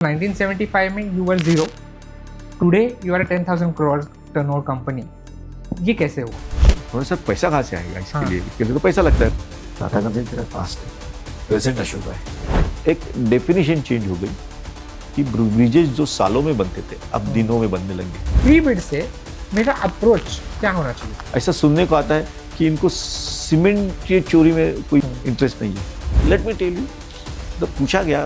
1975 में you were zero. Today you are a 10,000 crore turnover company. ये कैसे हुआ? थोड़ा सा पैसा कहाँ से आएगा इसके हाँ। लिए? इसके लिए तो पैसा लगता है। टाटा कंपनी तेरा पास्ट है, प्रेजेंट अशोक है। एक डेफिनेशन चेंज हो गई कि ब्रिजेस जो सालों में बनते थे अब दिनों में बनने लगे। प्री बिड से मेरा अप्रोच क्या होना चाहिए? ऐसा सुनने को आता है कि इनको सीमेंट की चोरी में कोई इंटरेस्ट नहीं है। लेट मी टेल यू, तो पूछा गया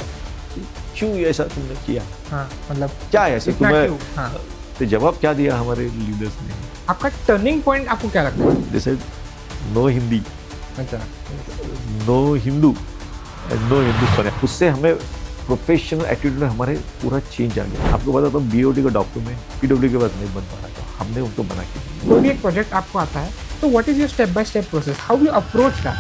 कि क्यों ऐसा तुमने किया, हाँ, मतलब क्या है ऐसा इतना तुम्हें, क्यों? हाँ। तो जवाब क्या दिया हमारे लीडर्स ने? आपका टर्निंग पॉइंट आपको क्या लगता है? जैसे नो हिंदी, अच्छा, no Hindu and no Hindustan. उससे हमें प्रोफेशनल एटीट्यूड में हमारे पूरा चेंज आ गया। आपको पता था बीओडी का डॉक्यूमेंट पीडब्ल्यू के बाद नहीं बन पा रहा था, हमने उनको बना के दिया। कोई भी एक प्रोजेक्ट आपको आता है तो what is your step by step process, how you approach that?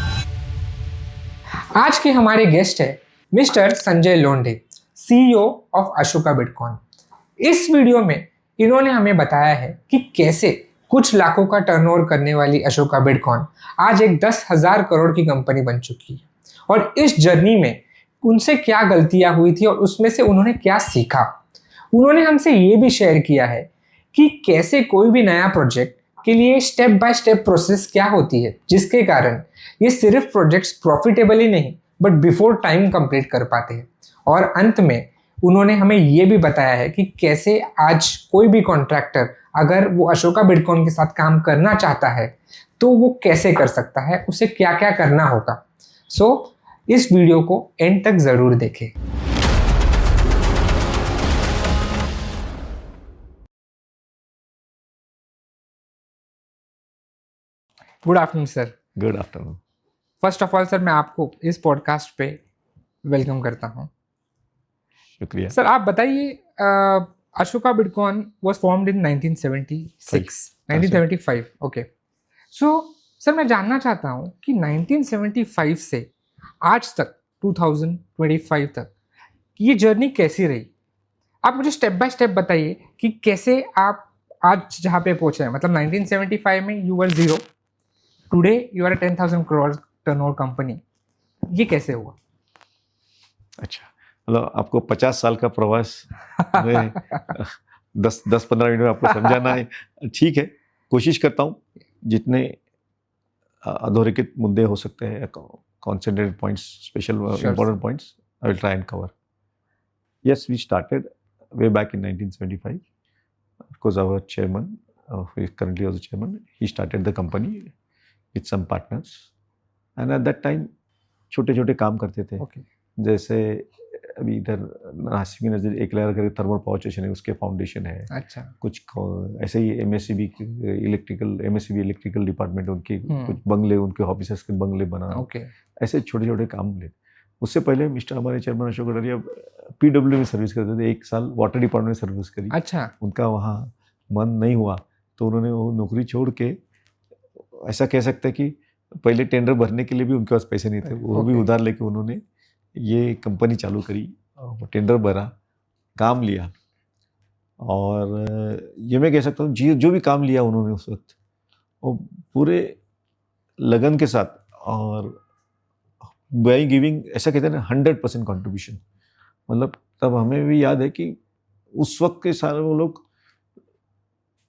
आज के हमारे गेस्ट है mister Sanjay Londhe, CEO of Ashoka bitcoin. इस वीडियो में इन्होंने हमें बताया है कि कैसे कुछ लाखों का टर्नओवर करने वाली अशोका बिटकॉइन आज एक 10,000 करोड़ की कंपनी बन चुकी है, और इस जर्नी में उनसे क्या गलतियां हुई थी और उसमें से उन्होंने क्या सीखा। उन्होंने हमसे ये भी शेयर किया है कि कैसे कोई भी नया प्रोजेक्ट के लिए स्टेप बाय स्टेप प्रोसेस क्या होती है, जिसके कारण ये सिर्फ प्रोजेक्ट्स प्रॉफिटेबल ही नहीं बट बिफोर टाइम कंप्लीट कर पाते हैं। और अंत में उन्होंने हमें ये भी बताया है कि कैसे आज कोई भी कॉन्ट्रैक्टर अगर वो अशोका बिटकॉइन के साथ काम करना चाहता है तो वो कैसे कर सकता है, उसे क्या क्या करना होगा। सो इस वीडियो को एंड तक जरूर देखें। Good afternoon sir. Good afternoon. First of all sir, मैं आपको इस पॉडकास्ट पे वेलकम करता हूँ। शुक्रिया सर आप बताइए, Ashoka bitcoin was formed in 1975। Okay, so sir मैं जानना चाहता हूँ कि 1975 से आज तक 2025 तक ये जर्नी कैसी रही। आप मुझे स्टेप बाय स्टेप बताइए कि कैसे आप आज जहाँ पे पहुँचे हैं। मतलब 1975 में you were zero, today you are a 10,000 crore turnover company. ये कैसे हुआ? अच्छा, मतलब आपको 50 साल का प्रवास में 10-15 मिनट में आपको समझाना है। ठीक है, कोशिश करता हूँ जितने अधोरेखित मुद्दे हो सकते हैं, concentrated points, special important points, I will try and cover. Yes, we started way back in 1975. Of course, our chairman, who is currently also chairman, he started the company with some partners. And at that time, छोटे-छोटे काम करते थे। Okay. जैसे अभी इधर नासिक में नजदीक एकलहर करके थर्मल पावर स्टेशन है, उसके फाउंडेशन है। अच्छा। कुछ ऐसे ही एमएससीबी इलेक्ट्रिकल डिपार्टमेंट, उनके कुछ बंगले, उनके ऑफिसर्स के बंगले बनाना। Okay. ऐसे छोटे छोटे काम मिले। उससे पहले मिस्टर हमारे चेयरमैन अशोक कटारिया पीडब्ल्यू में सर्विस करते थे। 1 साल वाटर डिपार्टमेंट में सर्विस करी। अच्छा। उनका वहाँ मन नहीं हुआ तो उन्होंने वो नौकरी छोड़ के, ऐसा कह सकते हैं कि पहले टेंडर भरने के लिए भी उनके पास पैसे नहीं थे, वो भी उधार लेके उन्होंने ये कंपनी चालू करी। वो टेंडर भरा, काम लिया, और ये मैं कह सकता हूँ जो भी काम लिया उन्होंने उस वक्त वो पूरे लगन के साथ और बाई गिविंग, ऐसा कहते हैं ना, 100% कॉन्ट्रीब्यूशन। मतलब तब हमें भी याद है कि उस वक्त के सारे वो लोग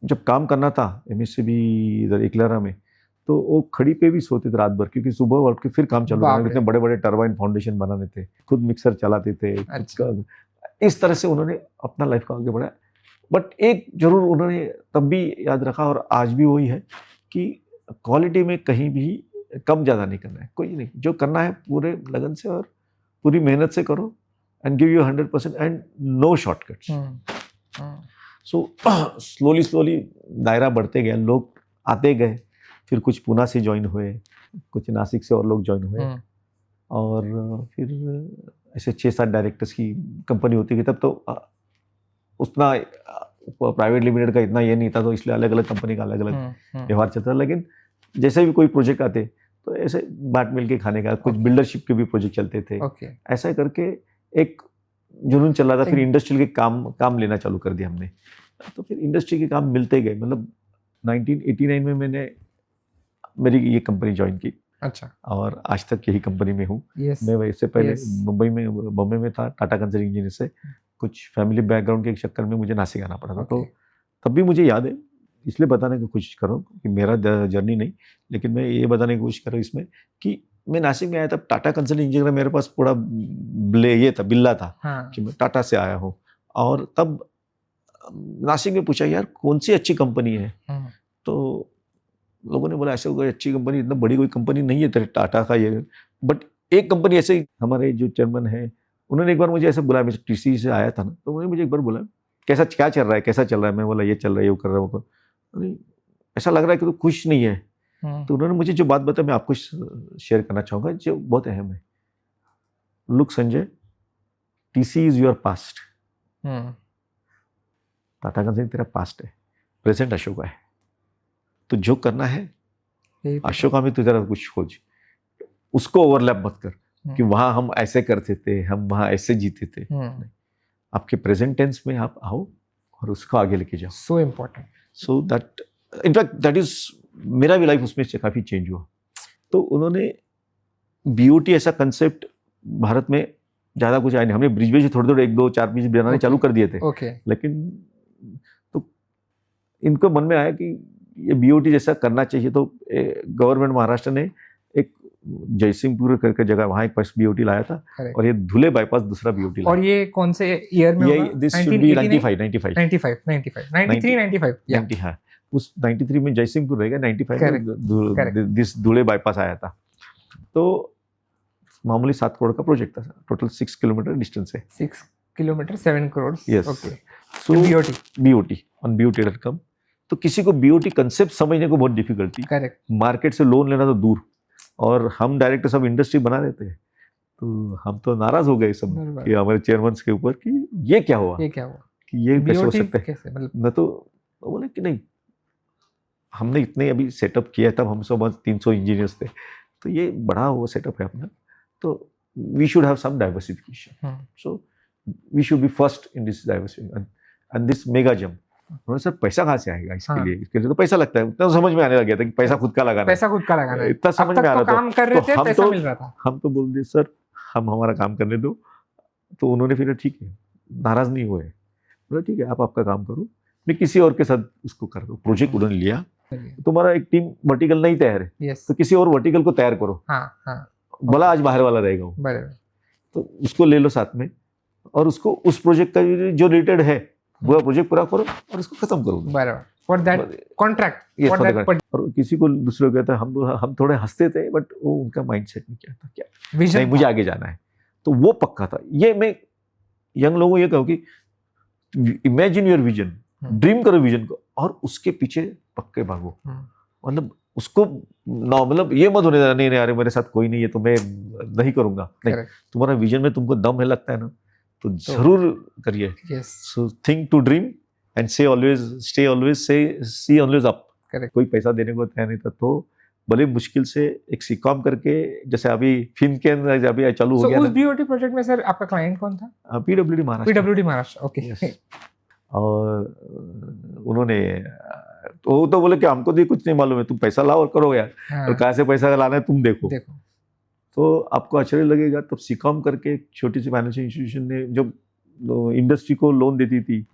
जब काम करना था एमएससीबी इधर एकलहरा में, तो वो खड़ी पे भी सोते थे रात भर, क्योंकि सुबह उठ के फिर काम चालू करना। इतने बड़े बड़े टरबाइन फाउंडेशन बनाने थे, खुद मिक्सर चलाते थे। अच्छा। इस तरह से उन्होंने अपना लाइफ का आगे बढ़ाया। बट एक जरूर उन्होंने तब भी याद रखा, और आज भी वही है, कि क्वालिटी में कहीं भी कम ज़्यादा नहीं करना है। कोई नहीं, जो करना है पूरे लगन से और पूरी मेहनत से करो, and give you 100% and no shortcuts. So slowly दायरा बढ़ते गया, लोग आते गए। फिर कुछ पुणे से ज्वाइन हुए, कुछ नासिक से और लोग ज्वाइन हुए, और फिर ऐसे 6-7 डायरेक्टर्स की कंपनी होती गई। तब तो उतना प्राइवेट लिमिटेड का इतना ये नहीं था, तो इसलिए अलग अलग कंपनी का अलग अलग व्यवहार चलता था। लेकिन जैसे भी कोई प्रोजेक्ट आते तो ऐसे बांट मिल के खाने का, कुछ बिल्डरशिप के भी प्रोजेक्ट चलते थे। ऐसा करके एक जुनून चल रहा था। फिर इंडस्ट्रियल के काम लेना चालू कर दिया हमने, तो फिर इंडस्ट्री के काम मिलते गए। मतलब 1989 में मैंने मेरी ये कंपनी ज्वाइन की। अच्छा। और आज तक यही कंपनी में हूँ। yes. मैं इससे पहले yes. बॉम्बे में था, टाटा कंसल्टिंग इंजीनियर से कुछ फैमिली बैकग्राउंड के चक्कर में मुझे नासिक आना पड़ा था। तो Okay. तब भी मुझे याद है, इसलिए बताने की कोशिश कर रहा हूँ कि मेरा जर्नी नहीं, लेकिन मैं ये बताने की कोशिश कर रहा हूँ इसमें कि मैं नासिक में आया तब टाटा कंसल्टिंग इंजीनियर मेरे पास पूरा ये था, बिल्ला था हाँ. कि मैं टाटा से आया हूँ। और तब नासिक में पूछा यार कौन सी अच्छी कंपनी है, तो लोगों ने बोला ऐसे कोई अच्छी कंपनी, इतना बड़ी कोई कंपनी नहीं है तेरे टाटा का ये, बट एक कंपनी ऐसे ही, हमारे जो चेयरमैन है उन्होंने एक बार मुझे ऐसे बुलाया, मैं टीसी से आया था ना, तो उन्होंने मुझे एक बार बोला कैसा क्या चल रहा है, कैसा चल रहा है, मैं बोला ये चल रहा है, ये कर रहा हूँ, ऐसा लग रहा है कि तू खुश नहीं है। तो उन्होंने मुझे जो बात बताई मैं आपको शेयर करना चाहूँगा जो बहुत अहम है। Look Sanjay, TC is your past, Tata consulting तेरा पास्ट है, प्रेजेंट अशोका है, तो जो करना है अशोका में तू जरा कुछ खोज, उसको ओवरलैप मत कर कि वहां हम ऐसे करते थे, हम वहां ऐसे जीते थे। आपके प्रेजेंट टेंस में आप आओ और उसको आगे लेके जाओ। So important. So that in fact that is, मेरा भी लाइफ उसमें से काफी चेंज हुआ। तो उन्होंने बीओटी ऐसा कंसेप्ट भारत में ज्यादा कुछ आया नहीं, हमने ब्रिज में थोड़े थोड़े 1 2 4 पीस बनाने चालू कर दिए थे। लेकिन तो इनको मन में आया कि ये बीओटी जैसा करना चाहिए, तो गवर्नमेंट महाराष्ट्र ने एक जयसिंहपुर करके जगह वहां एक बीओटी लाया था। Correct. और ये धुले बाईपास दूसरा बीओटी लाया। और ये कौन से ईयर में होगा? दिस शुड बी 95 हाँ, उस 93 में जयसिंहपुर रहेगा, 95 में दिस धुले बाईपास आया था। तो मामूली 7 करोड़ का प्रोजेक्ट था, टोटल 6 किलोमीटर डिस्टेंस है। 6 kilometre 7 crore. Yes. Okay. So BOT on BOT.com। तो किसी को बीओटी कंसेप्ट समझने को बहुत डिफिकल्ट थी। करेक्ट। मार्केट से लोन लेना तो दूर, और हम डायरेक्टर सब इंडस्ट्री बना रहे थे, तो हम तो नाराज हो गए सब कि हमारे चेयरमैन के ऊपर कि ये क्या हुआ कि ये कैसे हो सकता है। मैं तो बोले कि नहीं, हमने इतने अभी सेटअप किया, तब हम सब 300 इंजीनियर्स थे, तो ये बड़ा वो सेटअप है अपना, तो we should have some diversification, so we should be first in this diversification and this mega jump. उन्होंने सर पैसा कहाँ से आएगा इसके लिए? इसके लिए तो पैसा लगता है। इतना समझ में आने लग गया था कि पैसा खुद का लगाना है। इतना समझ में आ रहा था। काम कर रहे थे, पैसा मिल रहा था। हम तो बोल दिए सर हम हमारा काम करने दो। तो उन्होंने फिर ठीक है, नाराज नहीं हुए, बोला ठीक है आप आपका काम करो, मैं किसी और के साथ उसको कर दो। प्रोजेक्ट उन्होंने लिया, तुम्हारा एक टीम वर्टिकल नहीं तैयार है, तो किसी और वर्टिकल को तैयार करो। बोला आज बाहर वाला रहेगा, तो उसको ले लो साथ में, और उसको उस प्रोजेक्ट का जो रिलेटेड है वो प्रोजेक्ट पूरा करो और उसको खत्म करो। बराबर। For that contract. और किसी को दूसरे को कहता है, हम थोड़े हंसते थे, बट वो उनका माइंडसेट में क्या था, क्या विजन नहीं, मुझे आगे जाना है, तो वो पक्का था। ये मैं यंग लोगों को ये कहूँ कि इमेजिन योर विजन, ड्रीम करो विजन को, और उसके पीछे पक्के भागो। मतलब उसको मतलब ये मत होने देना नहीं यार मेरे साथ कोई नहीं है तो मैं नहीं करूंगा, नहीं, तुम्हारा विजन में तुमको दम है लगता है ना, तो जरूर करिए। So think to dream and see always up. कोई पैसा देने को तैयार नहीं था, तो बड़े मुश्किल से एक सीकॉम करके, जैसे अभी फिन के अंदर अभी चालू हो गया। उस बीओटी प्रोजेक्ट में सर आपका क्लाइंट कौन था? PWD महाराष्ट्र। ओके। और उन्होंने वो तो बोले कि हमको तो कुछ नहीं मालूम है, तुम पैसा लाओ और करो यार। और कहाँ से पैसा लाना है तुम देखो। तो आपको आश्चर्य लगेगा, तब सीकॉम करके एक छोटी सी फाइनेंशियल इंस्टीट्यूशन ने जो इंडस्ट्री को लोन देती थी,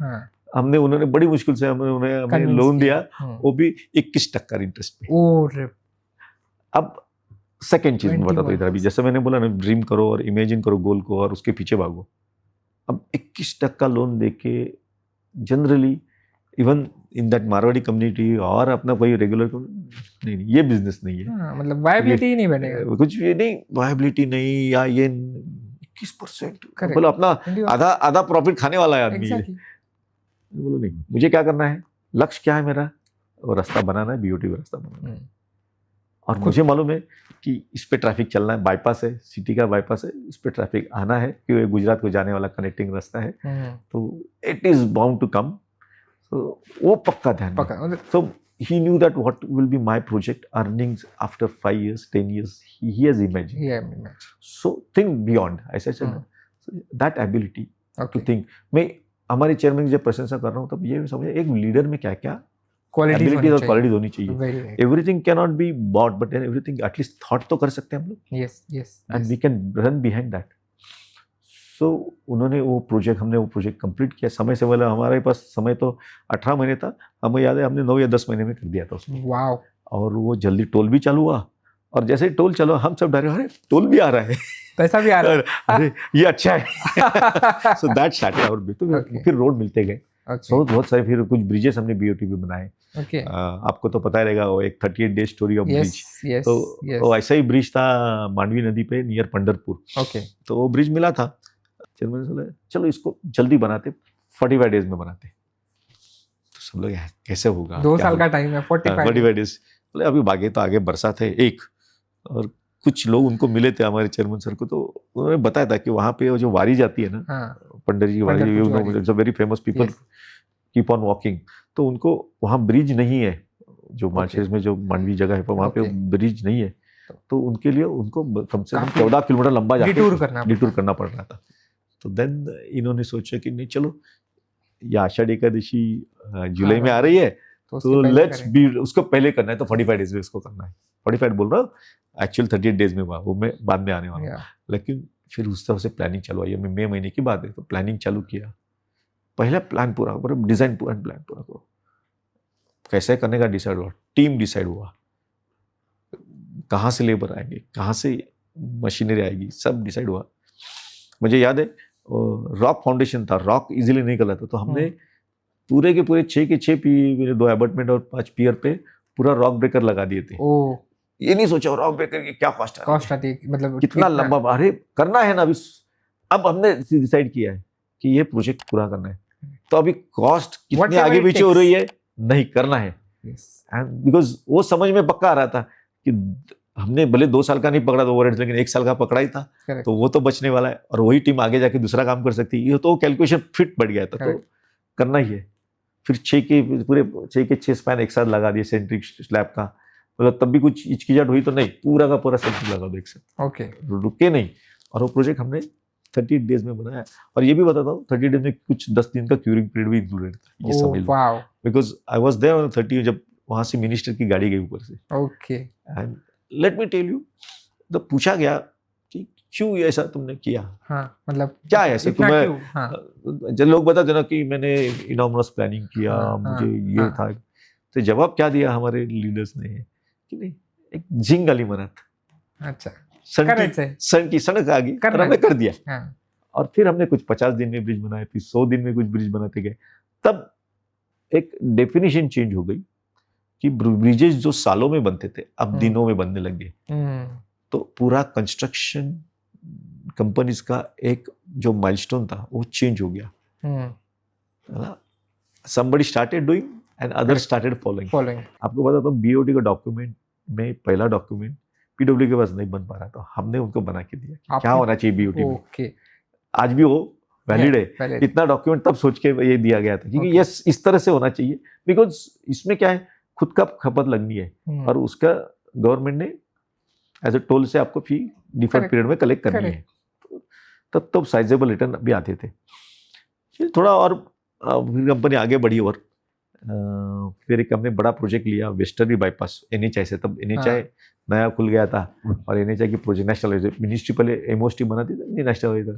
हमने उन्होंने बड़ी मुश्किल से हमें लोन दिया, वो भी 21% इंटरेस्ट पे। अब सेकेंड चीज मैं बताता हूँ इधर, अभी जैसे मैंने बोला ना, ड्रीम करो और इमेजिन करो गोल को और उसके पीछे भागो। अब 21% लोन देके generally even in that Marwari community और अपना कोई रेगुलर नहीं, ये बिजनेस नहीं है। मतलब वायबिलिटी ही नहीं बनेगा, कुछ भी नहीं, वायबिलिटी नहीं, या ये 21% बोलो अपना आधा प्रॉफिट खाने वाला है आदमी। बोलो नहीं, मुझे क्या करना है, लक्ष्य क्या है मेरा, वो रास्ता बनाना है, बीओटी का रास्ता बनाना है। और मुझे मालूम है कि इस पे ट्रैफिक चलना है, बाईपास है, सिटी का बाईपास है, इस पे ट्रैफिक आना है क्योंकि गुजरात को जाने वाला कनेक्टिंग रास्ता है, तो it is bound to come. तो वो पक्का ध्यान है। सो he knew that what will be my project earnings after 5 years 10 years, he has imagined. So think beyond, ऐसा चलना। So that ability to think, मैं हमारे चेयरमैन की जब प्रशंसा कर रहा हूँ तब ये समझे एक लीडर में क्या क्या क्वालिटीज और क्वालिटीज होनी चाहिए। Everything can not be bought, but everything at least thought तो कर सकते हैं हम लोग। Yes, and we can run behind that. So उन्होंने हमने वो प्रोजेक्ट कंप्लीट किया समय से। मतलब हमारे पास समय तो 18 महीने था, हमें याद है हमने 9 या 10 महीने में कर दिया था उसको। वाओ। और वो जल्दी टोल भी चालू हुआ, और जैसे ही टोल चलो हम सब डरे, अरे टोल भी आ रहा है, पैसा भी आ रहा है। अरे ये अच्छा है। So that started our bridge. तो फिर रोड मिलते गए, सो बहुत सारे, फिर कुछ ब्रिजेस हमने बीओटी पे बनाए। आपको तो पता ही रहेगा, वो एक 38 डे स्टोरी ऑफ ब्रिज। तो वो ऐसा ही ब्रिज था मांडवी नदी पे नियर पंढरपुर। तो वो ब्रिज मिला था, चलो इसको जल्दी बनाते, 45 डेज में बनाते। तो सब लोग कैसे होगा, 2 साल का टाइम है, 45 डेज। बोले अभी भागे तो आगे बरसात है एक, और कुछ लोग उनको मिले थे हमारे चेयरमैन सर को, तो उन्होंने बताया था कि वहाँ पे जो वारी जाती है ना, पंडित जी की वारी, it's a very famous, people keep on walking. तो उनको वहाँ ब्रिज नहीं है, जो मार्शेस में जो मांडवी जगह है, वहाँ पे ब्रिज नहीं है। तो उनके लिए उनको कम से कम 14 किलोमीटर लंबा डिटूर करना पड़ रहा था। तो देन इन्होंने सोचा कि नहीं चलो, ये आषाढ़ एकादशी जुलाई में आ रही है, तो लेट्स बी, उसको पहले करना है, तो 45 डेज में इसको करना है। 45 बोल रहा हूँ, एक्चुअल 38 डेज में हुआ, वो मैं बाद में आने वाला हूँ। लेकिन फिर उस तरह से प्लानिंग चालू आई, मई महीने की बात है, तो प्लानिंग चालू किया। पहला प्लान पूरा, डिजाइन पूरा, प्लान पूरा करो, कैसे करने का डिसाइड हुआ, टीम डिसाइड हुआ, कहाँ से लेबर आएंगे, कहाँ से मशीनरी आएगी, सब डिसाइड हुआ। मुझे याद है रॉक फाउंडेशन था, रॉक इजीली नहीं कर रहा था, तो हमने पूरे के पूरे 6 के 6 मेरे 2 अपार्टमेंट और 5 पियर पे पूरा रॉक ब्रेकर लगा दिए थे। ये नहीं सोचा रॉक ब्रेकर की क्या कॉस्ट आती है, मतलब कितना लंबा, अरे करना है ना अभी। अब हमने डिसाइड किया है कि ये प्रोजेक्ट पूरा करना है, तो अभी कॉस्ट कितनी आगे पीछे हो रही है, नहीं करना है। बिकॉज वो समझ में पक्का आ रहा था कि हमने भले 2 साल का नहीं पकड़ा तो ओवरहेड्स, लेकिन 1 साल का पकड़ा ही था। तो वो तो बचने वाला है, और वही टीम आगे जाके दूसरा काम कर सकती है। ये तो कैलकुलेशन फिट बढ़ गया था, तो करना ही है। फिर 6 के 6 स्पैन एक साथ लगा दिए सेंट्रिक स्लैब का। मतलब तब भी कुछ हिचकिचाहट हुई तो नहीं, पूरा का पूरा सेंट्रिक लगा दो एक साथ, रुके नहीं। और वो प्रोजेक्ट हमने 38 डेज में बनाया। और ये भी बताता हूँ, 30 डेज में कुछ 10 दिन का क्यूरिंग पीरियड भी इंक्लूडेड था, ये समझ लो। Because I was there on 30, जब वहां से मिनिस्टर की गाड़ी गई ऊपर से। And let me tell you, तो पूछा गया कि क्यों ये ऐसा तुमने किया, मतलब क्या है ऐसे तुम्हें। जब लोग बताते ना कि मैंने इनॉर्मस प्लानिंग किया, मुझे ये था, तो जवाब क्या दिया हमारे लीडर्स ने कि नहीं, एक जिंग अली मरत, अच्छा सन की सड़क आ गई और हमने कर दिया। और फिर हमने कुछ 50 दिन में ब्रिज बनाए, फिर 100 दिन में कुछ ब्रिज बनाते गए। तब एक डेफिनेशन चेंज हो गई कि ब्रिजेस जो सालों में बनते थे अब दिनों में बनने लग गए। तो पूरा कंस्ट्रक्शन कंपनीज का एक जो माइलस्टोन था वो चेंज हो गया। somebody started doing and others started following. आपको बताता हूँ, बीओटी का डॉक्यूमेंट में पहला डॉक्यूमेंट पीडब्ल्यू के पास नहीं बन पा रहा था, हमने उनको बना के दिया क्या होना चाहिए बीओटी में। आज भी वो वैलिड है। इतना डॉक्यूमेंट तब सोच के ये दिया गया था, क्योंकि यस इस तरह से होना चाहिए। बिकॉज इसमें क्या है, खुद का खपत लगनी है, और उसका गवर्नमेंट ने एज ए टोल से आपको फी डिफर्ड पीरियड में कलेक्ट करनी है। तब तो साइजेबल रिटर्न भी आते थे। थोड़ा और कंपनी आगे बढ़ी, और फिर एक हमने बड़ा प्रोजेक्ट लिया वेस्टर्नी बाईपास एनएचआई से। तब एनएचआई नया खुल गया था, और एनएचआई की प्रोजेक्ट नेशनल मिनिस्ट्री पहले एमओएसटी बनाती थी, नेशनल।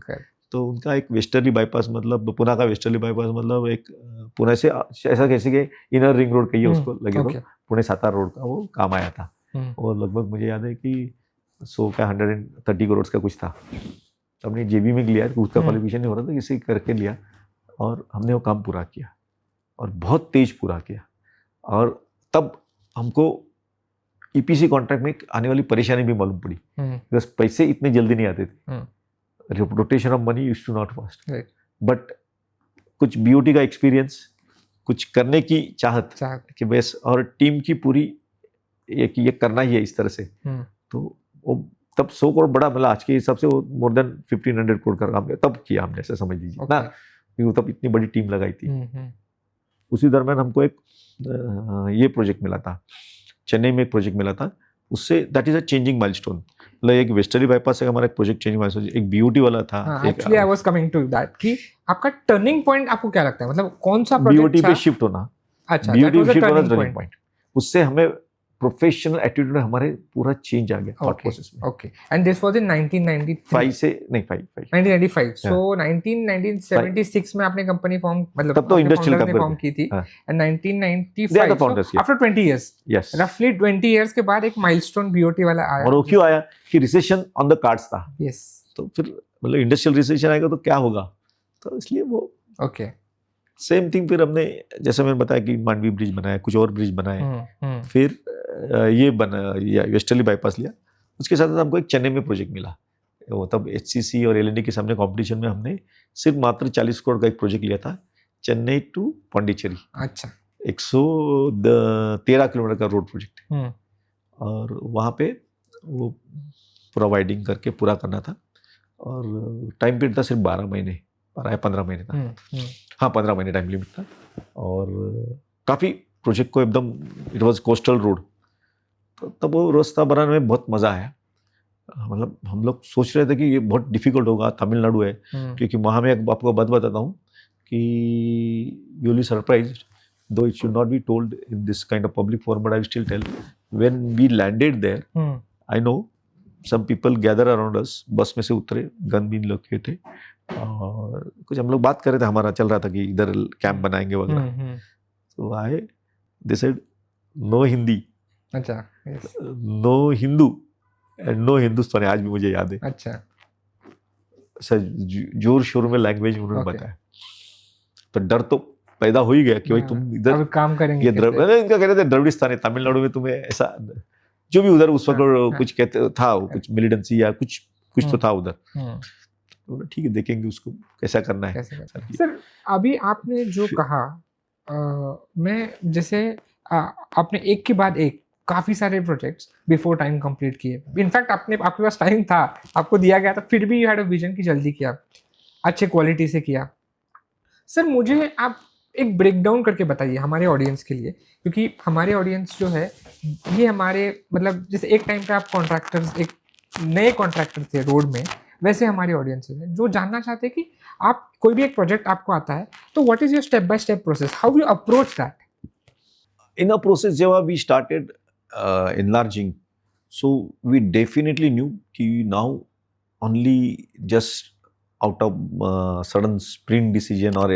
तो उनका एक वेस्टर्ली बाईपास, मतलब पुणे का वेस्टर्ली बाईपास, मतलब एक पुणे से ऐसा कैसे कि इनर रिंग रोड कहिए उसको, लगे तो पुणे सातारा रोड का वो काम आया था। और लगभग मुझे याद है कि 100 का 130 करोड़ का कुछ था। हमने जेबी में लिया, उसका क्वालिफिकेशन नहीं हो रहा था, इसी करके लिया, और हमने वो काम पूरा किया, और बहुत तेज पूरा किया। और तब हमको ईपीसी कॉन्ट्रैक्ट में आने वाली परेशानी भी मालूम पड़ी, बिकॉज पैसे इतने जल्दी नहीं आते थे। Rotation of money used to not fast, but कुछ बीओटी का एक्सपीरियंस, कुछ करने की चाहत कि बस, और टीम की पूरी ये करना ही है इस तरह से। तो वो तब 100 करोड़ बड़ा, मतलब आज के हिसाब से वो मोर देन 1500 करोड़ का काम तब किया हमने, ऐसा समझ लीजिए ना, क्योंकि तब इतनी बड़ी टीम लगाई थी। उसी दरम्यान हमको एक ये प्रोजेक्ट मिला था, चेन्नई में एक प्रोजेक्ट मिला था, उससे that is a changing milestone. मतलब एक वेस्टर्ली बाईपास से हमारा एक प्रोजेक्ट चेंजिंग माइलस्टोन, एक बीओटी वाला था। Actually I was coming to that कि आपका टर्निंग पॉइंट आपको क्या लगता है, मतलब कौन सा प्रोजेक्ट बीओटी पे शिफ्ट होना। अच्छा, बीओटी पे शिफ्ट होना टर्निंग पॉइंट। उससे हमें प्रोफेशनल एटीट्यूड हमारे पूरा चेंज आ गया थॉट Okay. प्रोसेस में। Okay. And this was in 1993. 5 से नहीं 5 1995. So 1976 में आपने कंपनी फॉर्म मतलब तब तो आपने industrial founders ने company फॉर्म की थी, हाँ। and They are the 1995. founders, So yeah. after 20 years, yes. roughly 20 years के बाद एक माइलस्टोन BOT वाला आया। और वो क्यों आया कि रिसेशन ऑन द कार्ड्स था, Yes. तो फिर मतलब इंडस्ट्रियल रिसेशन आएगा तो क्या होगा, तो इसलिए वो Okay. सेम थिंग फिर हमने जैसे मैंने बताया कि मांडवी ब्रिज बनाया, कुछ और ब्रिज बनाए, फिर ये बना वेस्टर्ली बाईपास लिया। उसके साथ साथ हमको एक चेन्नई में प्रोजेक्ट मिला, वो तब HCC और LNT के सामने कंपटीशन में हमने सिर्फ मात्र 40 करोड़ का एक प्रोजेक्ट लिया था, चेन्नई टू पौंडीचेरी। अच्छा। 113 किलोमीटर का रोड प्रोजेक्ट, और वहाँ पे वो पूरा वाइडिंग करके पूरा करना था, और टाइम पीरियड था सिर्फ 12 महीने, 12 या 15 महीने था। हाँ 15 महीने टाइम लिमिट था, और काफ़ी प्रोजेक्ट को एकदम इट वाज कोस्टल रोड, तो तब वो रास्ता बनाने में बहुत मज़ा आया। मतलब हम लोग सोच रहे थे कि ये बहुत डिफिकल्ट होगा, तमिलनाडु है, क्योंकि वहाँ में आपको बात बताता हूँ कि you will be surprised, though it should not be told in this kind of public forum, but I will still tell. When we landed there, I know some people gather around us, बस में से उतरे, gun भी लोग थे, और कुछ हम लोग बात कर रहे थे, हमारा चल रहा था कि इधर कैंप बनाएंगे वगैरह, तो आए, they said no हिंदी, अच्छा, no हिंदू एंड no हिंदुस्तानी, आज भी मुझे याद है। अच्छा, सर जोर शोर में लैंग्वेज उन्होंने बताया, तो डर तो पैदा हो ही गया कि भाई तुम इधर काम करेंगे, इनका कह रहे थे द्रविड़स्तान है, तमिलनाडु में तुम्हें ऐसा जो भी उधर उस वक्त कुछ कहते था, कुछ मिलिटेंसी या कुछ तो था उधर, तो ठीक है देखेंगे उसको कैसा करना है। सर अभी आपने जो कहा, मैं जैसे आपने एक के बाद एक काफ़ी सारे प्रोजेक्ट्स बिफोर टाइम कंप्लीट किए, इनफैक्ट आपके पास टाइम था, आपको दिया गया था, फिर भी यू हैड अ विजन की जल्दी किया, अच्छे क्वालिटी से किया। सर मुझे आप एक ब्रेकडाउन करके बताइए हमारे ऑडियंस के लिए, क्योंकि हमारे ऑडियंस जो है ये हमारे मतलब जैसे एक टाइम पे आप कॉन्ट्रैक्टर्स, एक नए कॉन्ट्रैक्टर थे रोड में, वैसे हमारे ऑडियंस है जो जानना चाहते हैं कि आप कोई भी एक प्रोजेक्ट आपको आता है तो what is your step by step process, how you approach that in a process. जेव्हा we started enlarging, so we definitely knew कि now only just out of sudden spring decision or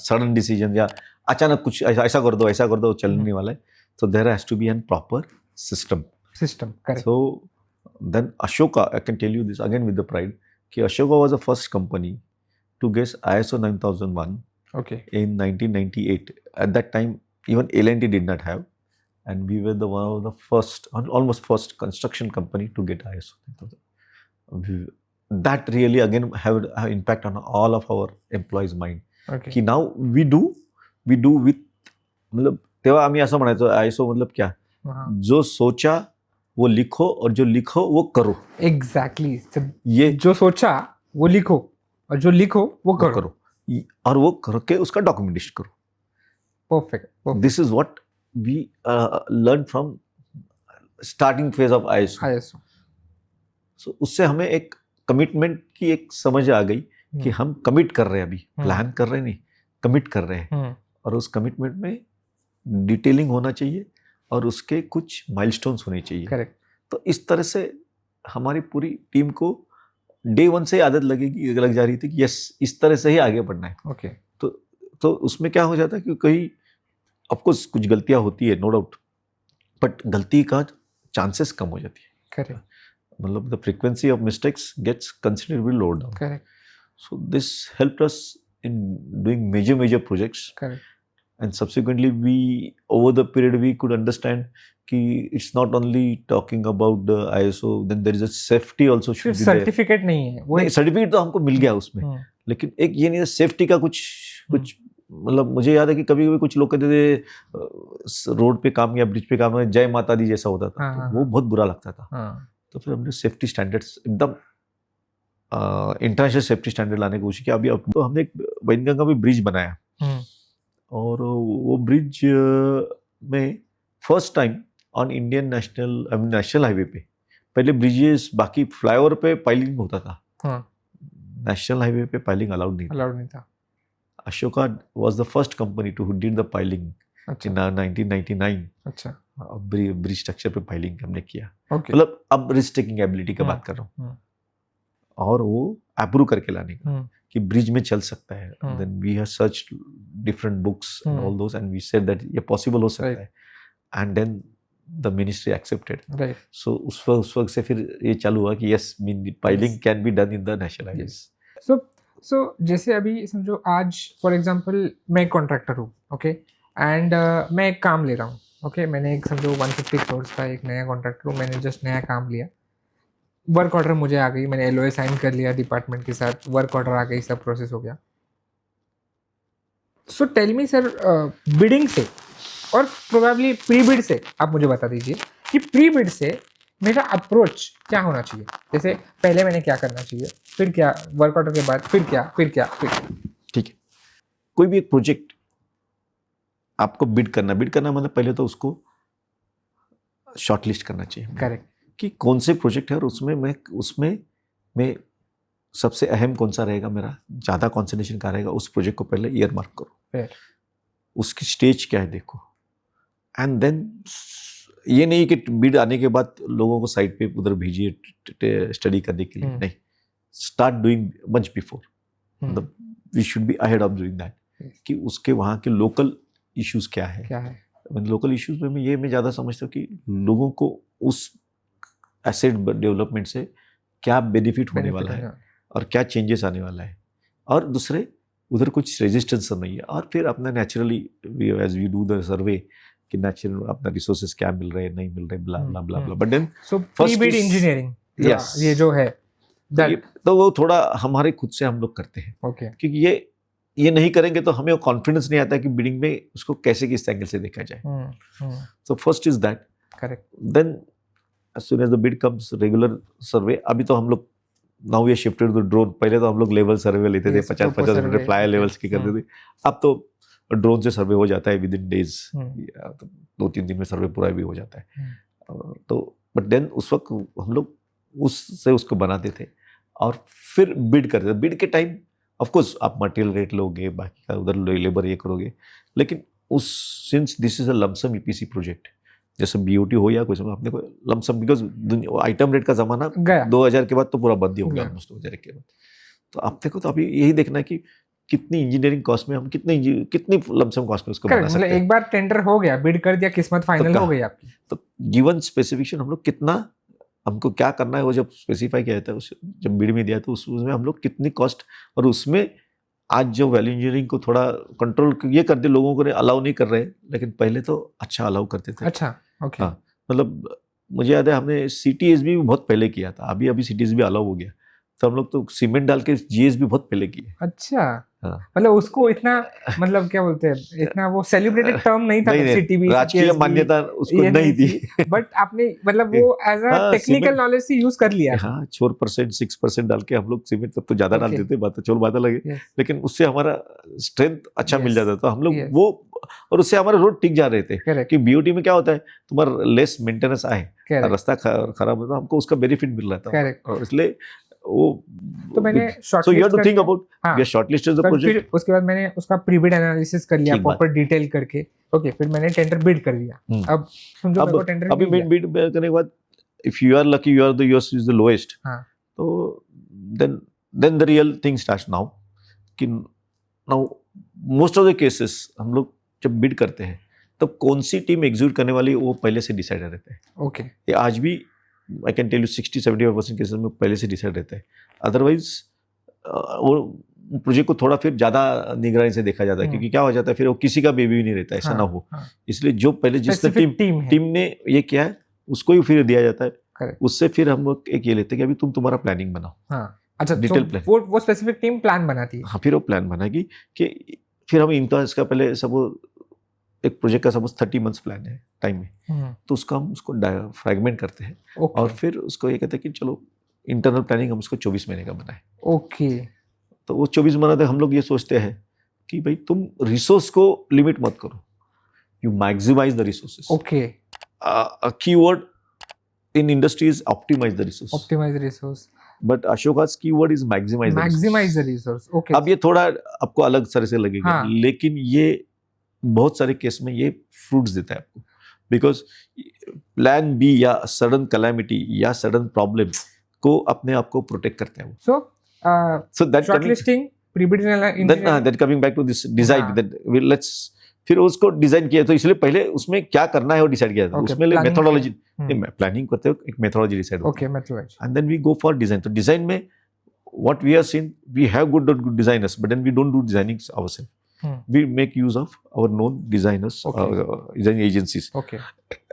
sudden decision या अचानक कुछ ऐसा कर दो चलने वाला है, so there has to be a proper system, correct. So then Ashoka, I can tell you this again with the pride, कि Ashoka was the first company to get ISO 9001 okay in 1998. At that time even L&T did not have, and we were one of the first, almost first construction company to get ISO 9000. That really again have impact on all of our employees' mind. Okay. कि now we do with, मतलब तेव्हा आम्ही असं म्हणायचो ISO मतलब क्या, जो सोचा वो लिखो और जो लिखो वो करो। Exactly. ये जो सोचा वो लिखो और जो लिखो वो करो, और वो करके उसका डॉक्यूमेंटेशन करो। Perfect. This is what we learned from starting phase of ISO. So उससे हमें एक कमिटमेंट की एक समझ आ गई कि हम कमिट कर रहे हैं, अभी प्लान कर रहे हैं नहीं, कमिट कर रहे हैं, और उस कमिटमेंट में डिटेलिंग होना चाहिए और उसके कुछ माइलस्टोन्स होने चाहिए। करेक्ट। तो इस तरह से हमारी पूरी टीम को डे 1 से आदत लग जा रही थी कि यस इस तरह से ही आगे बढ़ना है। ओके। तो उसमें क्या हो जाता है कि कहीं ऑफकोर्स कुछ गलतियां होती है, नो डाउट, बट गलती का चांसेस कम हो जाती है। करेक्ट। मतलब the frequency of mistakes gets considerably load down. Correct. So this helped us in doing major projects. Correct. And subsequently we over the period we could understand कि it's not only talking about the ISO, then there is a safety also should be there. Certificate नहीं है वो, certificate तो हमको मिल गया उसमें, लेकिन एक ये नहीं सेफ्टी का कुछ मतलब मुझे याद है कि कभी कुछ लोग कहते थे रोड पे काम या ब्रिज पे काम है जय माता दी जैसा होता था, तो वो बहुत बुरा लगता था। तो फिर हमने सेफ्टी स्टैंडर्ड्स एकदम इंटरनेशनल सेफ्टी स्टैंडर्ड लाने की कोशिश की। अभी अब तो हमने एक वैनगंगा में ब्रिज बनाया, और वो ब्रिज में first time on Indian national highway पे, पहले ब्रिजेस बाकी फ्लाईओवर पे पाइलिंग होता था, नेशनल हाईवे पे पाइलिंग अलाउड नहीं था। Ashoka was the first company to did the piling in 1999। अच्छा। ब्रिज स्ट्रक्चर पे फाइलिंग हमने किया, ओके मतलब अब रिस्क टेकिंग एबिलिटी का बात कर रहा हूँ, और वो अप्रूव करके लाने का कि ब्रिज में चल सकता है। Then we have search different books and all those and we said that ये पॉसिबल हो सकता है, and then the ministry accepted. Right. So उस वक्त से फिर ये चालू हुआ कि yes piling can be done in the national highways. So जैसे अभी समझो आज फॉर एग्जांपल मैं कॉन्ट्रैक्टर हूँ, ओके, एंड मैं एक काम ले रहा हूँ, ओके, मैंने एक समझो 150 करोड़ का एक नया कॉन्ट्रैक्टर हूँ, मैंने जस्ट नया काम लिया, वर्क ऑर्डर मुझे आ गई, मैंने LOA साइन कर लिया डिपार्टमेंट के साथ, वर्क ऑर्डर आ गई, सब प्रोसेस हो गया। So tell me sir, bidding से और प्रोबेबली प्री बिड से आप मुझे बता दीजिए कि प्री बिड से मेरा अप्रोच क्या होना चाहिए। जैसे पहले मैंने क्या करना चाहिए, फिर क्या, वर्क ऑर्डर के बाद फिर क्या, फिर क्या, फिर क्या। ठीक है, कोई भी एक प्रोजेक्ट आपको बिड करना मतलब पहले तो उसको शॉर्टलिस्ट करना चाहिए। करेक्ट। कि कौन से प्रोजेक्ट है और उसमें मैं सबसे अहम कौन सा रहेगा, मेरा ज़्यादा कॉन्सेंट्रेशन का रहेगा, उस प्रोजेक्ट को पहले ईयर मार्क करो, उसकी स्टेज क्या है देखो, एंड देन ये नहीं कि बिड आने के बाद लोगों को साइड पे उधर भेजिए स्टडी करने के लिए, नहीं, स्टार्ट डूइंग मच बिफोर, मतलब we should be ahead of doing that, कि उसके वहाँ के लोकल इश्यूज क्या है। लोकल इश्यूज में मैं ज़्यादा समझता हूँ कि लोगों को उस एसेट डेवलपमेंट से क्या बेनिफिट होने वाला है और क्या चेंजेस आने वाला है, और दूसरे उधर कुछ रेजिस्टेंस नहीं है, और फिर अपना naturally as we do the survey कि नेचुरल अपना रिसोर्सेज क्या मिल रहे हैं, नहीं मिल रहे, blah blah blah blah, but then so pre bid engineering, yes, ये जो है तो वो थोड़ा हमारे खुद से हम लोग करते हैं, ओके, क्योंकि ये नहीं करेंगे तो हमें वो कॉन्फिडेंस नहीं आता कि बिडिंग में उसको कैसे किस एंगल से देखा जाए। So first is that, correct, then as soon as the bid comes, regular survey। अभी तो हम लोग now we are shifted to drone, पहले तो हम लोग लेवल सर्वे लेते थे, 50-50 मीटर फ्लाई लेवल्स की करते थे, अब तो ड्रोन से सर्वे हो जाता है विद इन डेज, 2-3 दिन में सर्वे पूरा भी हो जाता है। तो बट देन उस वक्त हम लोग उससे उसको बनाते थे और फिर बिड करते थे। बिड के टाइम ऑफ कोर्स आप मटेरियल रेट लोगे, बाकी का उधर लेबर ये करोगे, लेकिन उस since this is a lump sum EPC project, जैसे BOT हो या कोई समय, आपने कोई लमसम, बिकॉज आइटम रेट का जमाना 2000 के बाद तो पूरा बंद ही हो गया ऑलमोस्ट 2000 के बाद। तो आप देखो, तो अभी यही देखना है कि कितनी इंजीनियरिंग कॉस्ट में हम कितनी लमसम कॉस्ट में उसको बना सकते हैं। एक बार टेंडर हो गया, बिड कर दिया, किस्मत फाइनल हो गई आपकी, तो गिवन स्पेसिफिकेशन हम लोग कितना, हमको क्या करना है वो जब स्पेसिफाई किया जाता है, जब बिड में दिया तो उसमें हम लोग कितनी कॉस्ट, और उसमें आज जो वैल्यू इंजीनियरिंग को थोड़ा कंट्रोल ये कर दे, लोगों को अलाउ नहीं कर रहे, लेकिन पहले तो अच्छा अलाउ करते थे। अच्छा, ओके। हाँ, मतलब मुझे याद है हमने CTSB भी बहुत पहले किया था, अभी CTSB भी अलाउ हो गया, तो हम लोग तो सीमेंट डाल के GS भी बहुत पहले किए। अच्छा, हाँ, मतलब उसको इतना, मतलब क्या बोलते हैं, इतना वो सेलिब्रेटेड टर्म नहीं था, CTB राजकीय मान्यता उसको नहीं थी, बट आपने मतलब वो एज अ टेक्निकल नॉलेज से यूज कर लिया। हाँ, 4% 6% डाल के हम लोग सीमेंट, तब तो ज्यादा डालते थे, बात चोर बात लगे, लेकिन उससे हमारा स्ट्रेंथ अच्छा मिल जाता था, हम लोग वो, और उससे हमारे रोड टिक जा रहे थे। कि BOT में क्या होता है, तुम्हारा लेस मेंटेनेंस आए, रास्ता खराब होता, हमको उसका बेनिफिट मिल रहा था, और इसलिए वो, तो मैंने so you have to think about, we are shortlisted the project। फिर उसके बाद मैंने उसका प्री बिड एनालिसिस कर लिया प्रॉपर डिटेल करके, ओके, फिर मैंने टेंडर बिड कर दिया। अब समझो मेरे को टेंडर अभी बिड करने के बाद if you are lucky, yours is the lowest, तो then the real thing starts now, कि now most of the cases हम लोग जब बिड करते हैं तब कौन सी टीम एग्जीक्यूट करने वाली वो पहले से डिसाइड रहता है। ओके, ये आज भी I can tell you 60-75% cases में पहले से डिसाइड रहता है, अदरवाइज वो प्रोजेक्ट को थोड़ा फिर ज़्यादा निगरानी से देखा जाता है, क्योंकि क्या हो जाता है फिर वो किसी का बेबी भी नहीं रहता, ऐसा ना हो, इसलिए जो पहले जिस टीम ने ये किया है उसको ही फिर दिया जाता है, उससे फिर हम लोग एक ये लेते हैं कि अभी तुम्हारा प्लानिंग बनाओ। अच्छा, डिटेल प्लान, वो स्पेसिफिक टीम प्लान बनाती है। हाँ, फिर वो प्लान बनाएगी कि फिर हम इनका इसका पहले सब एक प्रोजेक्ट का सपोज 30 मंथ्स प्लान है टाइम में, तो उसका हम उसको फ्रैगमेंट करते हैं, और फिर उसको ये कहते हैं कि चलो इंटरनल प्लानिंग हम उसको 24 महीने का बनाए। ओके, तो वो 24 महीने तक हम लोग ये सोचते हैं कि भाई तुम रिसोर्स को लिमिट मत करो, you maximize the resources. Okay, keyword in industry is optimize the resource, optimize resource, but Ashoka's keyword is maximize the resource. Okay, अब ये थोड़ा आपको अलग तरह से लगेगा, लेकिन ये बहुत सारे केस में ये फ्रूट्स देता है आपको, बिकॉज प्लान बी या सडन कैलामिटी या सडन प्रॉब्लम को अपने आप को प्रोटेक्ट करते हैं वो. So So that shortlisting, pre-bid engineering. then coming back to this design, हाँ. then let's फिर उसको डिजाइन किया तो इसलिए पहले उसमें क्या करना है वो डिसाइड किया था. Okay, उसमें planning मेथोडोलॉजी हम्म. प्लानिंग करते हो एक मेथोडोलॉजी डिसाइड होती Okay, methodology. है and then we go for design. तो डिजाइन में what we have seen, we have good designers, but then we don't do designing ourselves. We make use of our known designers, Okay. design agencies, Okay.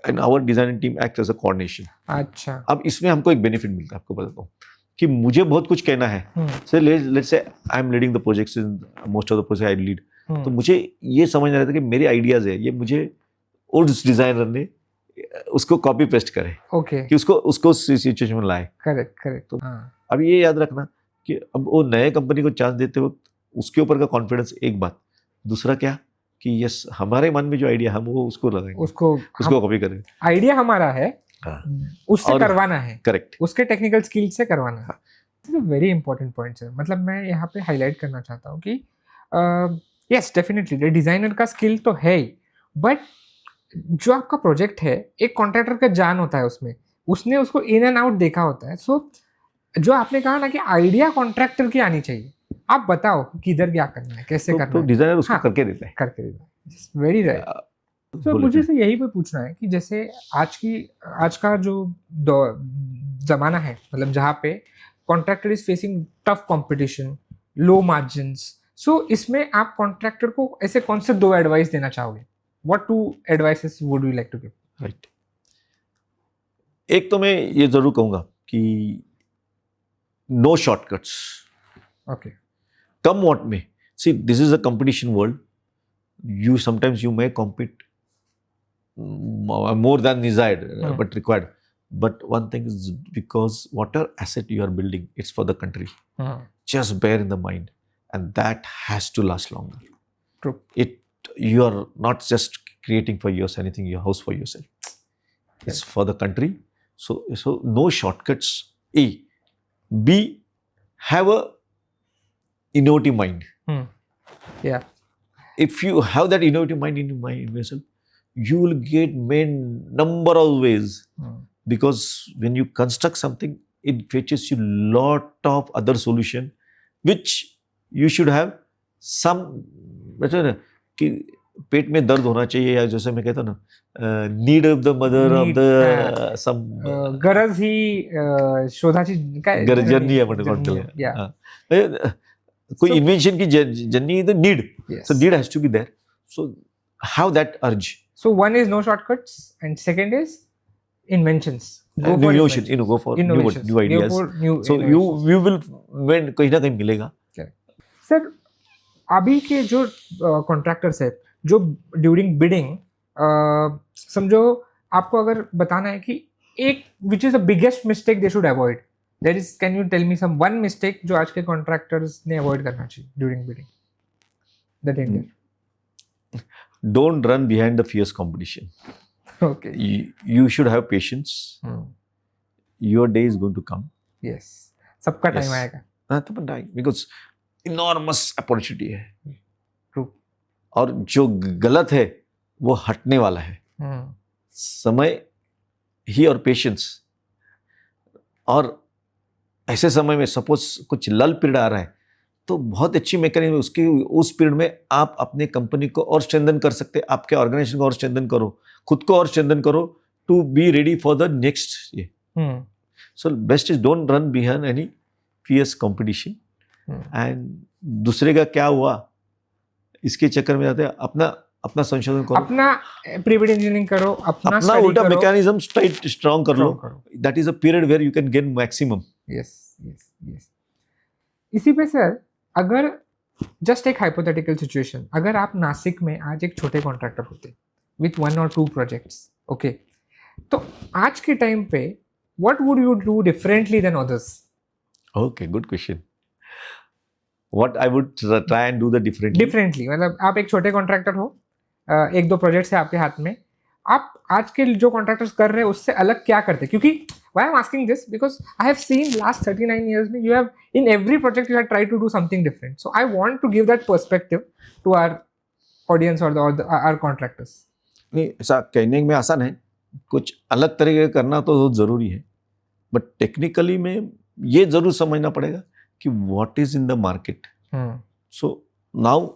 and our designing team acts as a coordination. अच्छा. अब इसमें हमको एक benefit मिलता है, आपको बताता हूँ कि मुझे बहुत कुछ कहना है. So let's say I am leading the projects, in most of the projects I lead. तो मुझे ये समझना रहता है कि मेरे आइडियाज है ये मुझे उस डिजाइनर ने उसको कॉपी पेस्ट करे. Okay. कि उसको सिचुएशन में लाए. Correct. तो हाँ. अब ये याद रखना कि अब वो नए कंपनी को चांस देते वक्त उसके ऊपर का कॉन्फिडेंस एक बात. दूसरा क्या कि यस हमारे मन में जो आइडिया हम वो उसको लगाएंगे, उसको कॉपी करेंगे. आइडिया हमारा है, उससे और करवाना है. करेक्ट. उसके टेक्निकल स्किल से करवाना है. वेरी इंपॉर्टेंट पॉइंट्स है. मतलब मैं यहाँ पे हाईलाइट करना चाहता हूँ कि यस डेफिनेटली डिजाइनर का स्किल तो है ही, बट जो आपका प्रोजेक्ट है एक कॉन्ट्रैक्टर का जान होता है उसमें, उसने उसको इन एंड आउट देखा होता है. सो जो आपने कहा ना कि आइडिया कॉन्ट्रैक्टर की आनी चाहिए, आप बताओ किधर क्या करना है, कैसे करना तो है. डिजाइनर उसको हाँ, करके देता है. Very right. तो मुझे से यही पे पूछना है कि जैसे आज का जो जमाना है, मतलब जहाँ पे contractor is facing tough competition, low margins, so इसमें आप कॉन्ट्रैक्टर को ऐसे कौन से 2 एडवाइस देना चाहोगे? What 2 advices would you like to give? Right. एक तो मैं ये जरूर कहूंगा कि no shortcuts. Okay. Come what may. See, this is a competition world. Sometimes you may compete more than desired, but required. But one thing is because whatever asset you are building, it's for the country. Just bear in the mind, and that has to last longer. True. You are not just creating for your house for yourself. It's for the country. So no shortcuts. A. B. Have a innovative mind. Yeah. If you have that innovative mind in yourself, you will get many number of ways. Because when you construct something, it fetches you lot of other solution, which you should have some. मतलब ना कि पेट में दर्द होना चाहिए, या जैसे मैं कहता ना need of the mother of the some गरज ही शोधाची काय गरजनी आहे म्हणतो. कोई इन्वेंशन की journey the need. So need has to be there. So how that urge. So one is no shortcuts and second is inventions. go for new ideas. So you will when कहीं ना कहीं मिलेगा. Sir अभी के जो contractors है, जो during bidding समझो आपको अगर बताना है कि एक which is the biggest mistake they should avoid, that is, can you tell me some one mistake जो आज के कॉन्ट्रैक्टर्स ने अवॉइड करना चाहिए during bidding? The tender. Don't run behind the fierce competition. Okay. You should have patience. Your day is going to come. Yes. सबका time आएगा. हाँ तो टाइम, because enormous opportunity है. True. और जो गलत है वो हटने वाला है. समय ही और पेशेंस. और ऐसे समय में सपोज कुछ लल पीरियड आ रहा है तो बहुत अच्छी मैकेनिज्म है उसकी. उस पीरियड में आप अपने कंपनी को और स्ट्रेंथन कर सकते हैं, आपके ऑर्गेनाइजेशन को और स्ट्रेंथन करो, खुद को और स्ट्रेंथन करो to be ready for the next year. So best is don't run behind any fierce competition. And दूसरे का क्या हुआ इसके चक्कर में जाते हैं, अपना संशोधन करो, अपना प्री-बिड इंजीनियरिंग करो, अपना उल्टा मैकेनिज्म स्ट्रांग कर लो. That is a period where you can gain maximum. Yes. इसी पे सर अगर जस्ट एक हाइपोथेटिकल सिचुएशन, अगर आप नासिक में आज एक छोटे कॉन्ट्रैक्टर होते विथ 1 or 2 प्रोजेक्ट्स, ओके, तो आज के टाइम पे what would you do differently than others? Okay, good question. What I would try and do the differently. मतलब आप एक छोटे कॉन्ट्रैक्टर हो, 1-2 प्रोजेक्ट्स है आपके हाथ में, आप आज के जो कॉन्ट्रैक्टर्स कर रहे हैं उससे अलग क्या करते? क्योंकि why I'm asking this, because I have seen last 39 years you have in every project you have tried to do something different. So I want to give that perspective to our audience or our contractors. नहीं, ऐसा कहने में आसान है, कुछ अलग तरीके का करना तो बहुत ज़रूरी है, बट टेक्निकली में ये ज़रूर समझना पड़ेगा कि what is in the market. So now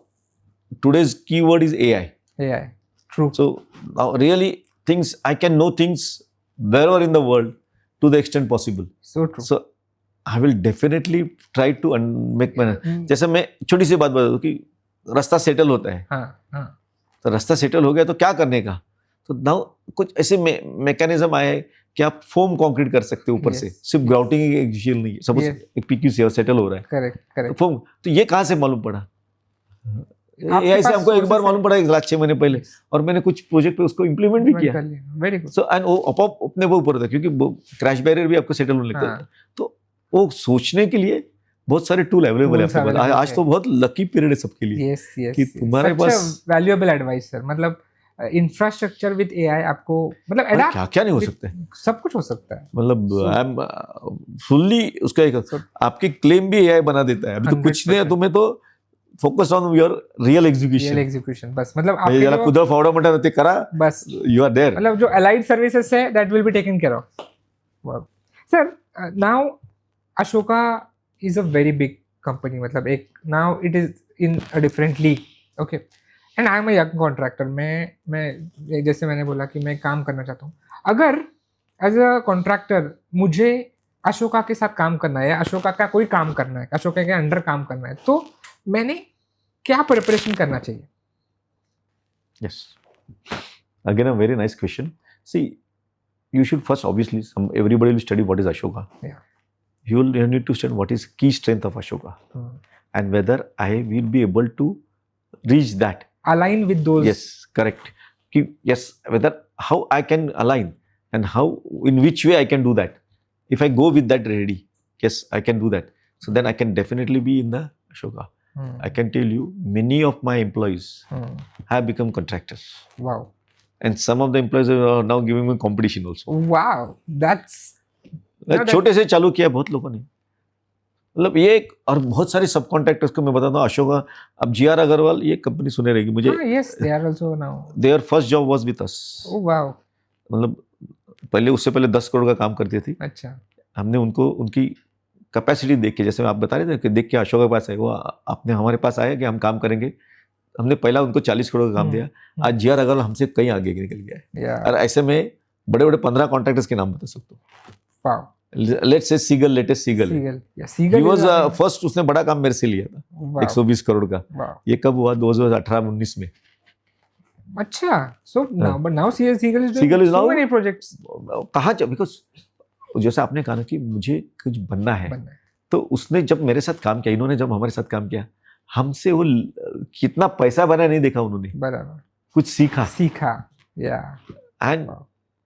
today's keyword is AI. AI. True. So now really things, I can know things wherever in the world to the extent possible. So true. So I will definitely try to make my. जैसे मैं छोटी सी बात बता दूं कि रास्ता settle होता है. हाँ. तो रास्ता सेटल हो गया तो क्या करने का. तो नाउ कुछ ऐसे मैकेनिज्म आए हैं कि आप फोम कंक्रीट कर सकते हो ऊपर से, सिर्फ ग्राउटिंग एक विषय नहीं है. सपोज एक PQC सेटल हो रहा है. करेक्ट. फोम, तो ये कहाँ से मालूम पड़ा. AI से हमको एक बार मालूम पड़ा 6 महीने पहले, और मैंने कुछ प्रोजेक्ट पे उसको इम्प्लीमेंट भी किया. Very good. सो एंड वो अपने वो ऊपर था, क्योंकि क्रैश बैरियर भी आपको सेटल होने लगता है. तो वो सोचने के लिए बहुत सारे टूल अवेलेबल है आपके पास. आज तो बहुत लकी पीरियड है सबके लिए. यस कि तुम्हारे पास वैल्यूएबल एडवाइस सर. मतलब इंफ्रास्ट्रक्चर विद AI आपको मतलब क्या क्या नहीं हो सकता है. सब कुछ हो सकता है. मतलब आई एम फुल्ली उसका एक आपके क्लेम भी AI बना देता है. अभी तो कुछ नहीं है, तुम्हें तो focus on your real execution. बस मतलब आप जरा कुदर फावड़ा मटा नते करा, बस यू आर देयर. मतलब जो अलाइड सर्विसेज है that will be taken care of. Sir now Ashoka is a very big company. मतलब एक now it is in a different league. Okay. And I am a young contractor. मैं जैसे मैंने बोला कि मैं काम करना चाहता हूँ. अगर एज अ कॉन्ट्रैक्टर मुझे अशोका के साथ काम करना है या अशोका का कोई काम करना है, अशोका के अंडर काम करना है, तो मैंने क्या प्रिपरेशन करना चाहिए? Yes. Again, a very nice question. See, you should first, obviously, everybody will study what is Ashoka. Yeah. You need to study what is key strength of Ashoka, and whether I will be able to reach that. Align with those. Yes, correct. Yes, whether how I can align and how, in which way I can do that. If I go with that ready, yes, I can do that. So then I can definitely be in the Ashoka. I can tell you, many of my employees have become contractors. Wow. And some of the employees are now giving me competition also. Wow, that's. छोटे से चालू किया बहुत लोगों ने. मतलब ये और बहुत सारे सब कॉन्ट्रैक्टर्स को मैं बताता हूँ. अशोका, अब GR अग्रवाल ये कंपनी सुने रहेगी मुझे. Yes, they are also now. Their first job was with us. Oh wow. मतलब पहले उससे पहले 10 करोड़ का काम करती थी. अच्छा. हमने उनको उनकी कैपेसिटी देख के, जैसे आप बता रहे थे कि देख के अशोक के पास है, वो आपने हमारे पास आया कि हम काम करेंगे. हमने पहला उनको 40 करोड़ का काम दिया. आज GR अग्रवाल हमसे कहीं आगे निकल गया है. और ऐसे में बड़े बड़े 15 कॉन्ट्रैक्टर्स के नाम बता सकता हूँ. Let's say Ceigall, latest Ceigall. He was first, उसने बड़ा काम मेरे से लिया था 120 करोड़ का. ये कब हुआ? 2018-19 में. अच्छा. So now Ceigall is doing so many projects. कहाँ, बिकॉज जैसे आपने कहा ना कि मुझे कुछ बनना है, तो उसने जब मेरे साथ काम किया, इन्होंने जब हमारे साथ काम किया, हमसे वो कितना पैसा बना नहीं देखा उन्होंने, बराबर कुछ सीखा. या एंड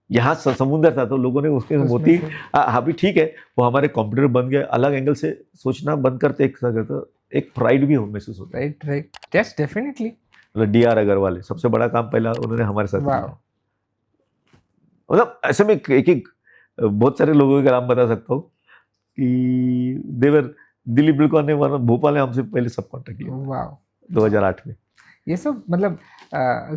यहाँ समुद्र था तो लोगों ने उसके मोती. हाँ भी ठीक है, वो हमारे कॉम्पिटिटर बन गए. अलग एंगल से सोचना बंद करते एक प्राइड भी महसूस होता है. Right. Yes, definitely. DR Agrawal सबसे बड़ा काम पहला उन्होंने हमारे साथ किया. मतलब ऐसे में एक बहुत सारे लोगों के नाम बता सकता हूँ कि देवर दिलीप बिल्कुल ने भोपाल ने हमसे पहले सब कॉन्ट्रैक्ट लिया 2008 में. ये सब मतलब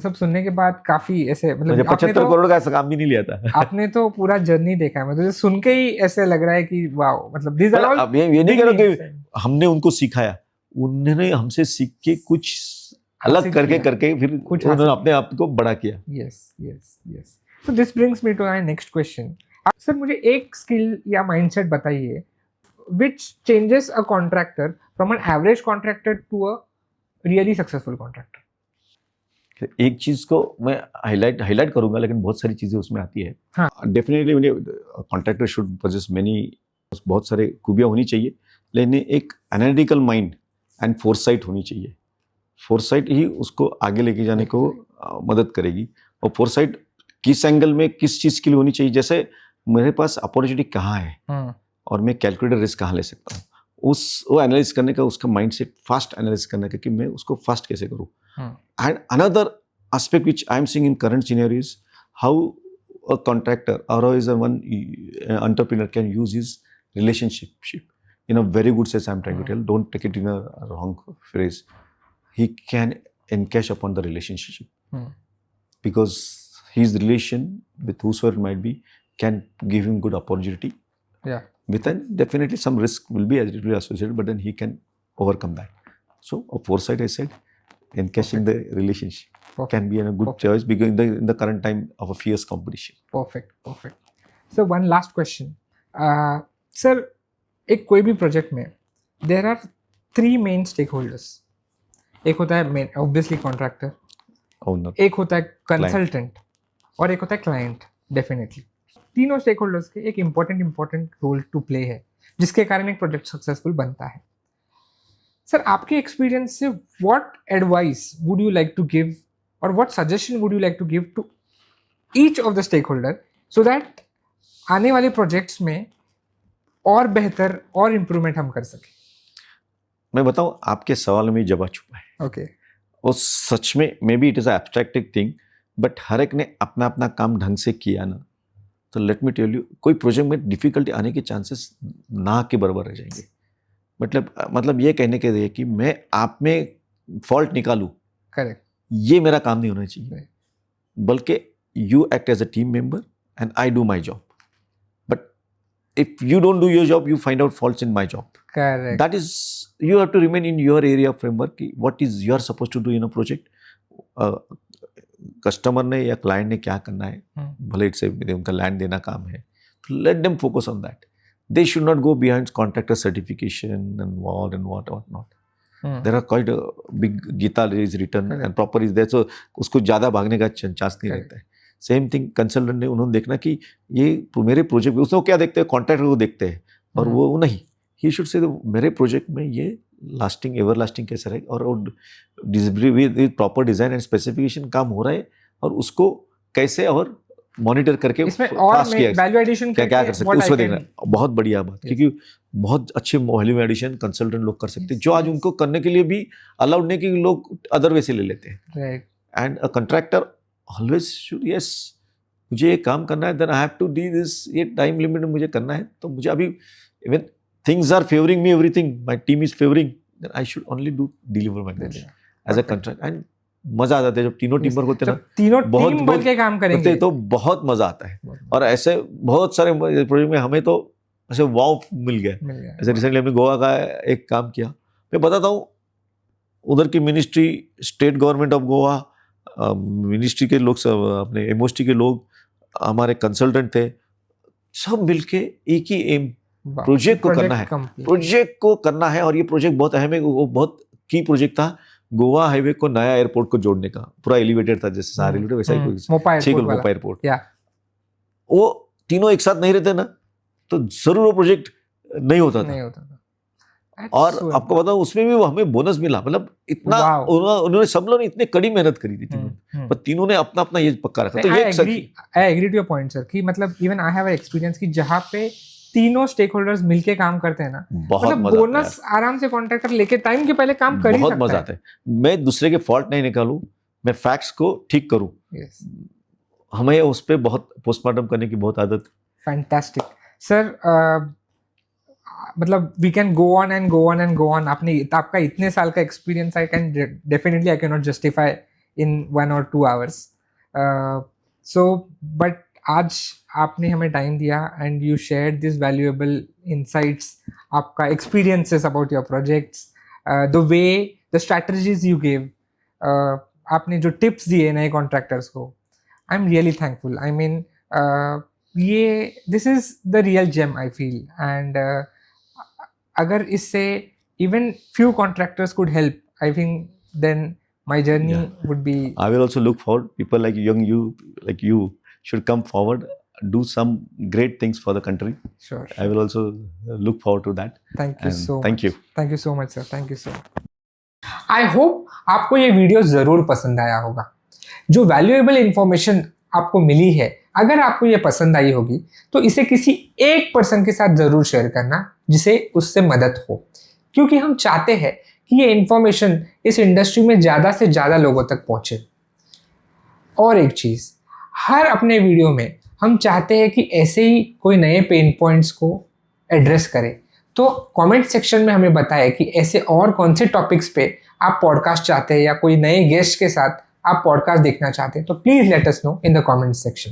सब सुनने के बाद काफी ऐसे मतलब 75 करोड़ का ऐसा काम भी नहीं लिया था. आपने तो पूरा जर्नी देखा है. मतलब सुन के ही ऐसे लग रहा है कि वाओ. मतलब ये नहीं कह रहा कि हमने उनको सिखाया, उन्होंने हमसे सीख के कुछ अलग करके फिर कुछ उन्होंने अपने आप को बड़ा किया. Yes. So this brings me to my next question. Sir मुझे एक स्किल या माइंडसेट बताइए which changes a contractor from an average contractor to a really successful contractor. एक चीज को मैं हाईलाइट करूंगा, लेकिन बहुत सारी चीजें उसमें आती है. डेफिनेटली मुझे कॉन्ट्रैक्टर शुड पोजेस मेनी, बहुत सारे खूबियां होनी चाहिए, लेकिन एक एनालिटिकल माइंड एंड फोरसाइट होनी चाहिए. फोरसाइट ही उसको आगे लेके जाने को मदद करेगी. और फोरसाइट किस एंगल में किस चीज के लिए होनी चाहिए. जैसे मेरे पास अपॉर्चुनिटी कहाँ है और मैं कैलकुलेटेड रिस्क कहाँ ले सकता हूँ, वो एनालिसिस करने का, उसका माइंडसेट फास्ट एनालिसिस करने का कि मैं उसको फास्ट कैसे करूँ. And another aspect which I am seeing in current scenario is how a contractor or is one entrepreneur can use his relationship in a very good sense. I am trying to tell, don't take it in a wrong phrase. He can encash upon the relationship because his relation with whosoever it might be can give him good opportunity. Yeah. With then definitely some risk will be associated, but then he can overcome that. So a foresight, I said, encashing the relationship Perfect. can be a good choice because in the current time of a fierce competition. Perfect. So one last question. Sir, एक कोई भी project में there are 3 main stakeholders. एक होता है main obviously contractor, Owner. एक होता है कंसल्टेंट और एक होता है क्लाइंट. डेफिनेटली तीनों स्टेक होल्डर्स के एक इम्पोर्टेंट रोल टू प्ले है जिसके कारण एक प्रोजेक्ट सक्सेसफुल बनता है. सर, आपके एक्सपीरियंस से what advice would you like to give और what suggestion would you like to give to each of the stakeholder so that आने वाले प्रोजेक्ट्स में और बेहतर और इम्प्रूवमेंट हम कर सकें? मैं बताऊं, आपके सवाल में जवाब छुपा है. ओके. वो सच में may be it is abstractive thing, but हर एक ने अपना अपना काम ढंग से किया ना, तो लेट मी टेल यू, कोई प्रोजेक्ट में डिफिकल्टी आने के चांसेस ना के बराबर रह जाएंगे. मतलब ये कहने के लिए कि मैं आप में फॉल्ट निकालूं, करेक्ट, ये मेरा काम नहीं होना चाहिए, बल्कि you act as a team member and I do my job. But if you don't do your job, you find out faults in my job. Correct. That is, you have to remain in your area of framework. What is you are supposed to do in a project? Customer ने या client ने क्या करना है, भले it's उनका land देना काम है, let them focus on that. They should not go behind contractor certification and what not. There are quite a big Gita is written and proper is there, so उसको ज़्यादा भागने का चांस नहीं रहता है. सेम थिंग कंसल्टेंट ने उन्होंने देखना कि ये मेरे प्रोजेक्ट में, उसको क्या देखते हैं, कॉन्ट्रैक्टर को देखते हैं, और वो नहीं, ही शुड से मेरे प्रोजेक्ट में ये लास्टिंग एवर लास्टिंग कैसे रहे, और with proper design and specification काम हो रहा है, और उसको कैसे और मॉनिटर करके इसमें और वैल्यू एडिशन क्या कर सकते हैं उसको देखना. बहुत बढ़िया बात, क्योंकि बहुत अच्छे वैल्यू एडिशन कंसल्टेंट लोग कर सकते हैं, जो आज उनको करने के लिए भी अलाउड नहीं, कि लोग अदर वे से ले लेते हैं. And a contractor always should, yes मुझे ये काम करना है, then I have to do this, ये टाइम लिमिट में मुझे करना है, तो मुझे अभी even things are favouring me, everything my team is favouring, then I should only do deliver my goods as a contract. And मजा आ जाता है जब तीनों टीम वर्क होते हैं ना, तीनों टीम बन के काम करेंगे तो बहुत मजा आता है. और ऐसे बहुत सारे प्रोजेक्ट में हमें तो ऐसे वाव मिल गया. ऐसे रिसेंटली हमने गोवा का एक काम किया, मैं बताता हूँ, उधर की ministry, state government of Goa, ministry के लोग, सब अपने एमओएसटी के लोग, हमारे कंसल्टेंट थे, सब मिलके एक ही एम, प्रोजेक्ट को करना है, प्रोजेक्ट को करना है. और ये प्रोजेक्ट बहुत अहम है, वो बहुत की प्रोजेक्ट था, गोवा हाईवे को नया एयरपोर्ट को जोड़ने का. पूरा एलिवेटेड था, जैसे सारे एलिवेटेड वैसा ही मोपा एयरपोर्ट. वो तीनों एक साथ नहीं रहते ना, तो जरूर वो प्रोजेक्ट नहीं होता था. और आपको बताऊं, उसमें भी वो हमें बोनस मिला. मतलब इतना उन्होंने सब लोगों ने इतने कड़ी मेहनत करी थी तीनों, पर तीनों ने अपना अपना ये पक्का रखा. तो ये I agree to your point sir, कि मतलब इवन आई हैव एक्सपीरियंस कि जहाँ पे तीनों स्टेक होल्डर्स मिलके काम करते हैं ना, मतलब बोनस आराम से कॉन्ट्रैक्टर लेके टाइम के पहले काम कर ही सकता है. बहुत मजा आता है. मैं दूसरे के फॉल्ट नहीं निकालूं, मैं फैक्ट्स को ठीक करूं. हमें उस पे बहुत पोस्टमार्टम करने की बहुत आदत. Fantastic sir. मतलब we can go on and go on and go on. आपका इतने साल का experience I can not justify in 1 or 2 hours. So but आज आपने हमें टाइम दिया and you share this valuable insights, आपका experiences about your projects, the way the strategies you give, आपने जो टिप्स दिए नए कॉन्ट्रैक्टर्स को, I am really thankful. I mean ये this is the real gem I feel. And अगर इससे even few contractors could help, I think then my journey would be. I will also look forward, people like you should come forward, do some great things for the country. Sure. I will also look forward to that. Thank you so much. Thank you so much sir. Thank you so much. I hope आपको ये video जरूर पसंद आया होगा. जो valuable information आपको मिली है, अगर आपको ये पसंद आई होगी तो इसे किसी एक पर्सन के साथ जरूर शेयर करना जिसे उससे मदद हो, क्योंकि हम चाहते हैं कि ये इंफॉर्मेशन इस इंडस्ट्री में ज़्यादा से ज़्यादा लोगों तक पहुँचे. और एक चीज़, हर अपने वीडियो में हम चाहते हैं कि ऐसे ही कोई नए पेन पॉइंट्स को एड्रेस करें. तो कमेंट सेक्शन में हमें बताएं कि ऐसे और कौन से टॉपिक्स पे आप पॉडकास्ट चाहते हैं या कोई नए गेस्ट के साथ आप पॉडकास्ट देखना चाहते हैं तो please let us know in the comment section.